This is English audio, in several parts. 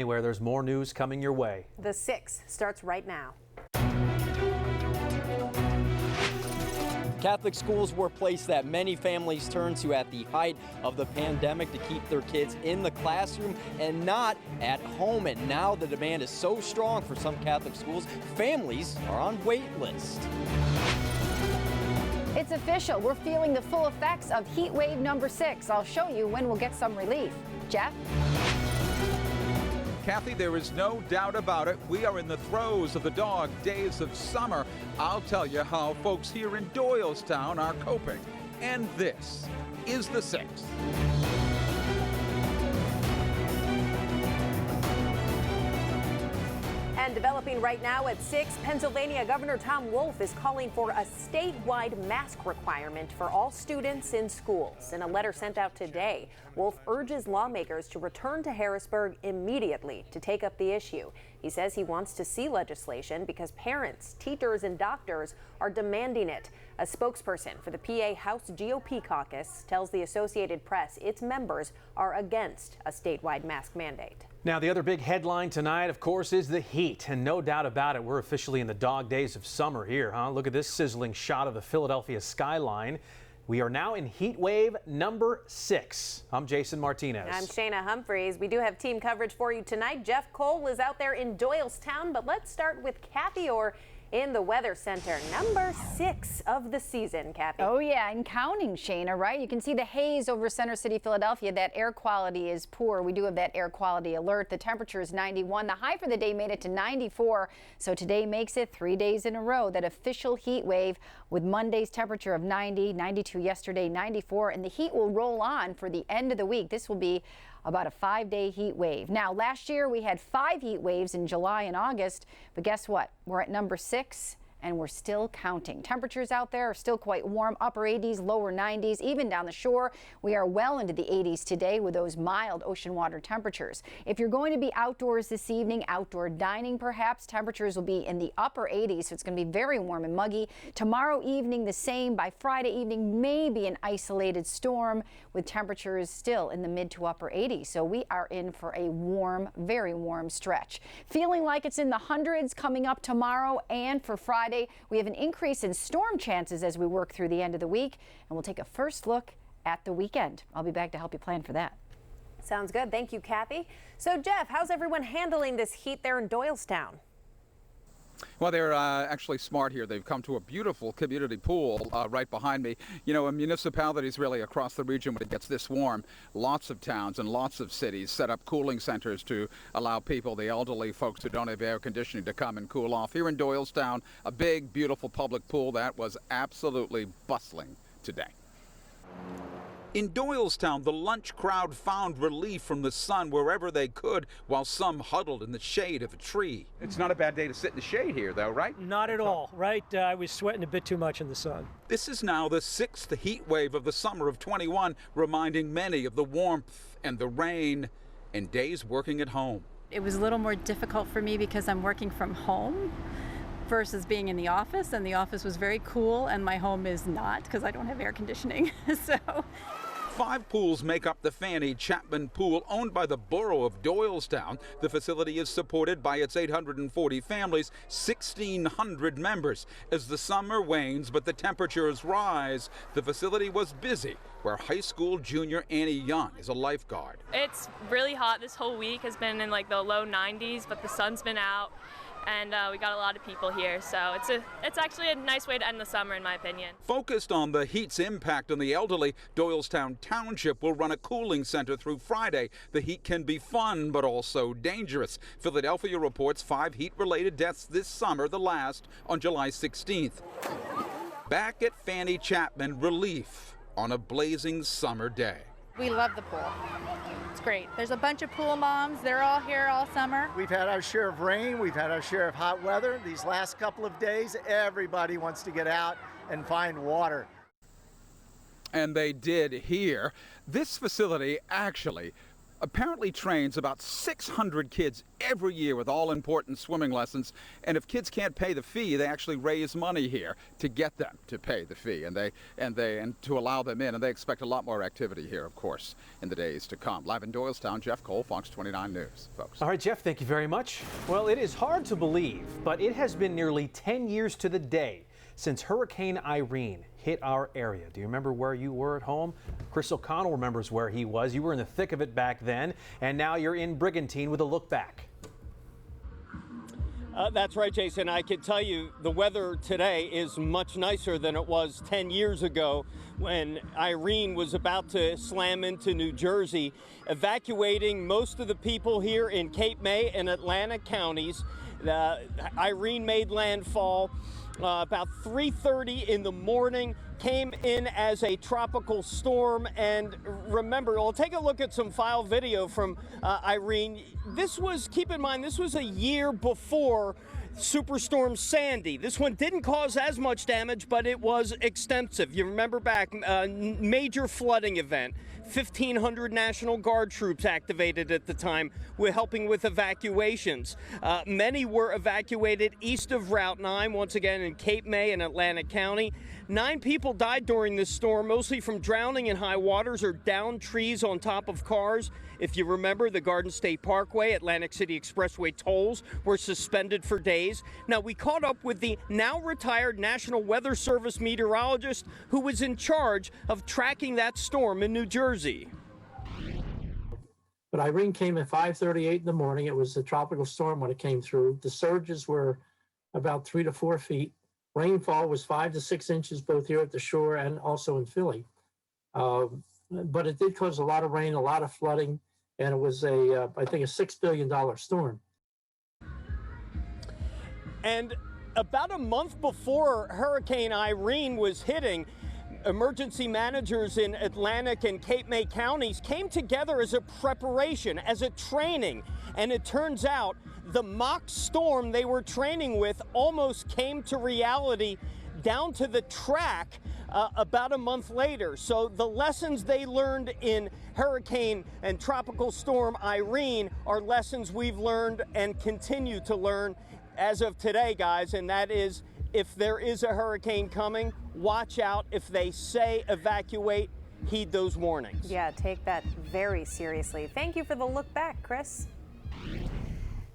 Where there's more news coming your way. The SIX starts right now. Catholic schools were a place that many families turned to at the height of the pandemic to keep their kids in the classroom and not at home. And now the demand is so strong for some Catholic schools, families are on wait list. It's official. We're feeling the full effects of heat wave number 6. I'll show you when we'll get some relief. Jeff? Kathy, there is no doubt about it. We are in the throes of the dog days of summer. I'll tell you how folks here in Doylestown are coping. And this is the SIX. And developing right now at 6, Pennsylvania Governor Tom Wolf is calling for a statewide mask requirement for all students in schools. In a letter sent out today, Wolf urges lawmakers to return to Harrisburg immediately to take up the issue. He says he wants to see legislation because parents, teachers, and doctors are demanding it. A spokesperson for the PA House GOP caucus tells the Associated Press its members are against a statewide mask mandate. Now, the other big headline tonight, of course, is the heat. And no doubt about it, we're officially in the dog days of summer here, huh? Look at this sizzling shot of the Philadelphia skyline. We are now in heat wave number 6. I'm Jason Martinez. I'm Shayna Humphreys. We do have team coverage for you tonight. Jeff Cole is out there in Doylestown, but let's start with Kathy Orr in the Weather Center. Number 6 of the season, Kathy. Oh, yeah, and counting, Shayna, right? You can see the haze over Center City, Philadelphia. That air quality is poor. We do have that air quality alert. The temperature is 91. The high for the day made it to 94. So today makes it 3 days in a row that official heat wave with Monday's temperature of 90, 92 yesterday, 94. And the heat will roll on for the end of the week. This will be about a 5-day heat wave. Now, last year we had 5 heat waves in July and August, but guess what? We're at number 6. And we're still counting. Temperatures out there are still quite warm, upper 80s, lower 90s, even down the shore. We are well into the 80s today with those mild ocean water temperatures. If you're going to be outdoors this evening, outdoor dining perhaps, temperatures will be in the upper 80s, so it's going to be very warm and muggy. Tomorrow evening the same. By Friday evening, maybe an isolated storm with temperatures still in the mid to upper 80s. So we are in for a warm, very warm stretch. Feeling like it's in the hundreds coming up tomorrow and for Friday. We have an increase in storm chances as we work through the end of the week, and we'll take a first look at the weekend. I'll be back to help you plan for that. Sounds good. Thank you, Kathy. So, Jeff, how's everyone handling this heat there in Doylestown? Well, they're actually smart here. They've come to a beautiful community pool right behind me. You know, municipalities really across the region, when it gets this warm, lots of towns and lots of cities set up cooling centers to allow people, the elderly folks who don't have air conditioning, to come and cool off. Here in Doylestown, a big, beautiful public pool that was absolutely bustling today. In Doylestown, the lunch crowd found relief from the sun wherever they could, while some huddled in the shade of a tree. It's not a bad day to sit in the shade here, though, right? Not at all, right? I was sweating a bit too much in the sun. This is now the 6th heat wave of the summer of 21, reminding many of the warmth and the rain and days working at home. It was a little more difficult for me because I'm working from home versus being in the office, and the office was very cool and my home is not because I don't have air conditioning. So 5 pools make up the Fanny Chapman Pool, owned by the borough of Doylestown. The facility is supported by its 840 families, 1,600 members. As the summer wanes but the temperatures rise, the facility was busy, where high school junior Annie Young is a lifeguard. It's really hot. This whole week has been in like the low 90s, but the sun's been out. And we got a lot of people here, so it's actually a nice way to end the summer, in my opinion. Focused on the heat's impact on the elderly, Doylestown Township will run a cooling center through Friday. The heat can be fun, but also dangerous. Philadelphia reports 5 heat-related deaths this summer, the last on July 16th. Back at Fanny Chapman, relief on a blazing summer day. We love the pool. It's great. There's a bunch of pool moms. They're all here all summer. We've had our share of rain. We've had our share of hot weather. These last couple of days, everybody wants to get out and find water. And they did here. This facility actually apparently trains about 600 kids every year with all important swimming lessons. And if kids can't pay the fee, they actually raise money here to get them to pay the fee and to allow them in. And they expect a lot more activity here, of course, in the days to come. Live in Doylestown, Jeff Cole, Fox 29 News, folks. All right, Jeff, thank you very much. Well, it is hard to believe, but it has been nearly 10 years to the day since Hurricane Irene hit our area. Do you remember where you were at home? Chris O'Connell remembers where he was. You were in the thick of it back then, and now you're in Brigantine with a look back. That's right, Jason. I can tell you the weather today is much nicer than it was 10 years ago when Irene was about to slam into New Jersey, evacuating most of the people here in Cape May and Atlantic counties. Irene made landfall about 3:30 in the morning, came in as a tropical storm. And remember, we'll take a look at some file video from Irene. Keep in mind, this was a year before Superstorm Sandy. This one didn't cause as much damage, but it was extensive. You remember back, major flooding event. 1,500 National Guard troops activated at the time. We're helping with evacuations. Many were evacuated east of Route 9, once again in Cape May and Atlantic County. 9 people died during this storm, mostly from drowning in high waters or downed trees on top of cars. If you remember, the Garden State Parkway, Atlantic City Expressway tolls were suspended for days. Now, we caught up with the now retired National Weather Service meteorologist who was in charge of tracking that storm in New Jersey. But Irene came at 5:38 in the morning. It was a tropical storm when it came through. The surges were about 3 to 4 feet. Rainfall was 5 to 6 inches, both here at the shore and also in Philly. But it did cause a lot of rain, a lot of flooding, and it was I think, a $6 billion storm. And about a month before Hurricane Irene was hitting, emergency managers in Atlantic and Cape May counties came together as a preparation, as a training. And it turns out the mock storm they were training with almost came to reality down to the track about a month later. So the lessons they learned in Hurricane and Tropical Storm Irene are lessons we've learned and continue to learn as of today, guys. And that is, if there is a hurricane coming, watch out. If they say evacuate, heed those warnings. Yeah, take that very seriously. Thank you for the look back, Chris.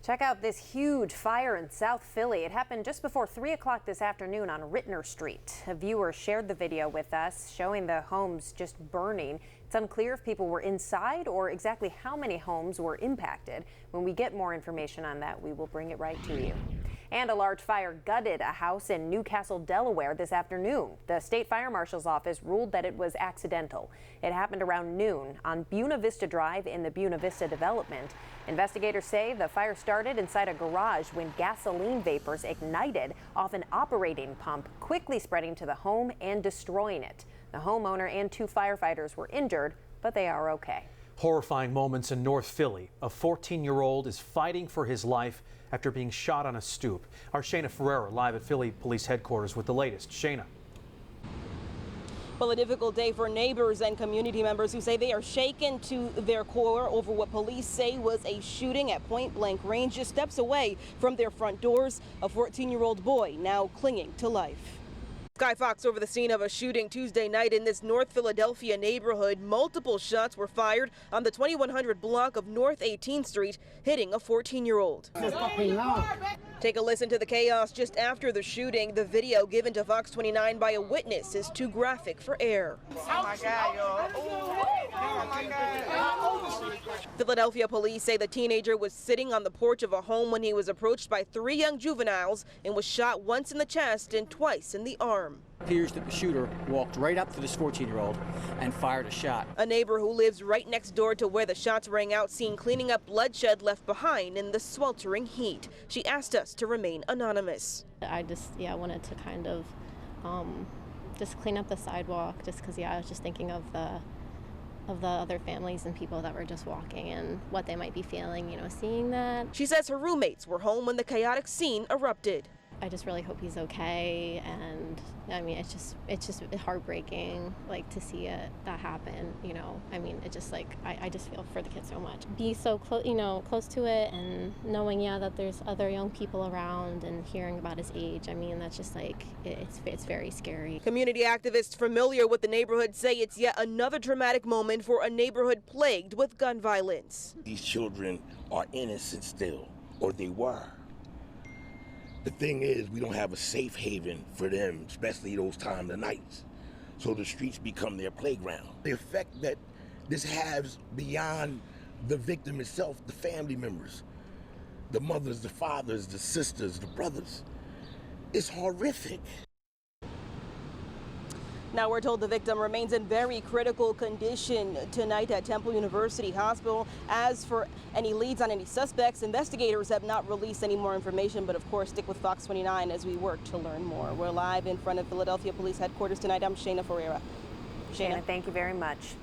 Check out this huge fire in South Philly. It happened just before 3 o'clock this afternoon on Rittner Street. A viewer shared the video with us showing the homes just burning. It's unclear if people were inside or exactly how many homes were impacted. When we get more information on that, we will bring it right to you. And a large fire gutted a house in Newcastle, Delaware this afternoon. The state fire marshal's office ruled that it was accidental. It happened around noon on Buena Vista Drive in the Buena Vista development. Investigators say the fire started inside a garage when gasoline vapors ignited off an operating pump, quickly spreading to the home and destroying it. The homeowner and 2 firefighters were injured, but they are okay. Horrifying moments in North Philly. A 14-year-old is fighting for his life after being shot on a stoop. Our Shayna Ferreira live at Philly Police Headquarters with the latest. Shayna. Well, a difficult day for neighbors and community members who say they are shaken to their core over what police say was a shooting at point-blank range just steps away from their front doors. A 14-year-old boy now clinging to life. Sky Fox over the scene of a shooting Tuesday night in this North Philadelphia neighborhood. Multiple shots were fired on the 2100 block of North 18th Street, hitting a 14-year-old. Take a listen to the chaos just after the shooting. The video given to Fox 29 by a witness is too graphic for air. Oh my God, yo. Oh my God. Philadelphia police say the teenager was sitting on the porch of a home when he was approached by 3 young juveniles and was shot once in the chest and twice in the arm. Appears that the shooter walked right up to this 14-year-old and fired a shot. A neighbor who lives right next door to where the shots rang out seen cleaning up bloodshed left behind in the sweltering heat. She asked us to remain anonymous. I wanted to kind of just clean up the sidewalk just because, I was just thinking of the other families and people that were just walking and what they might be feeling, seeing that. She says her roommates were home when the chaotic scene erupted. just really hope he's okay. And I mean, it's just heartbreaking, like, to see that happen, you know. I mean, it just, like, I just feel for the kid so much. Be so close, you know, close to it, and knowing, yeah, that there's other young people around, and hearing about his age. I mean, that's just, like, it's very scary. Community activists familiar with the neighborhood say it's yet another traumatic moment for a neighborhood plagued with gun violence. These children are innocent still, or they were. The thing is, we don't have a safe haven for them, especially those times of nights. So the streets become their playground. The effect that this has beyond the victim itself, the family members, the mothers, the fathers, the sisters, the brothers, it's horrific. Now we're told the victim remains in very critical condition tonight at Temple University Hospital. As for any leads on any suspects, investigators have not released any more information, but of course stick with Fox 29 as we work to learn more. We're live in front of Philadelphia Police Headquarters tonight. I'm Shayna Ferreira. Shayna, thank you very much.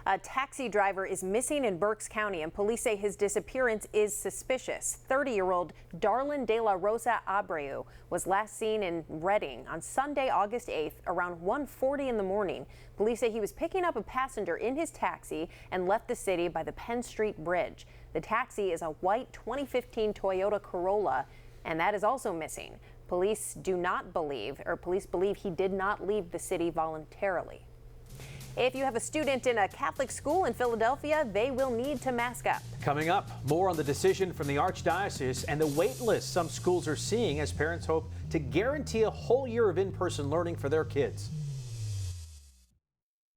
A taxi driver is missing in Berks County, and police say his disappearance is suspicious. 30-year-old Darlin De La Rosa Abreu was last seen in Reading on Sunday, August 8th, around 1:40 in the morning. Police say he was picking up a passenger in his taxi and left the city by the Penn Street Bridge. The taxi is a white 2015 Toyota Corolla, and that is also missing. Police believe he did not leave the city voluntarily. If you have a student in a Catholic school in Philadelphia, they will need to mask up. Coming up, more on the decision from the Archdiocese and the wait list some schools are seeing as parents hope to guarantee a whole year of in-person learning for their kids.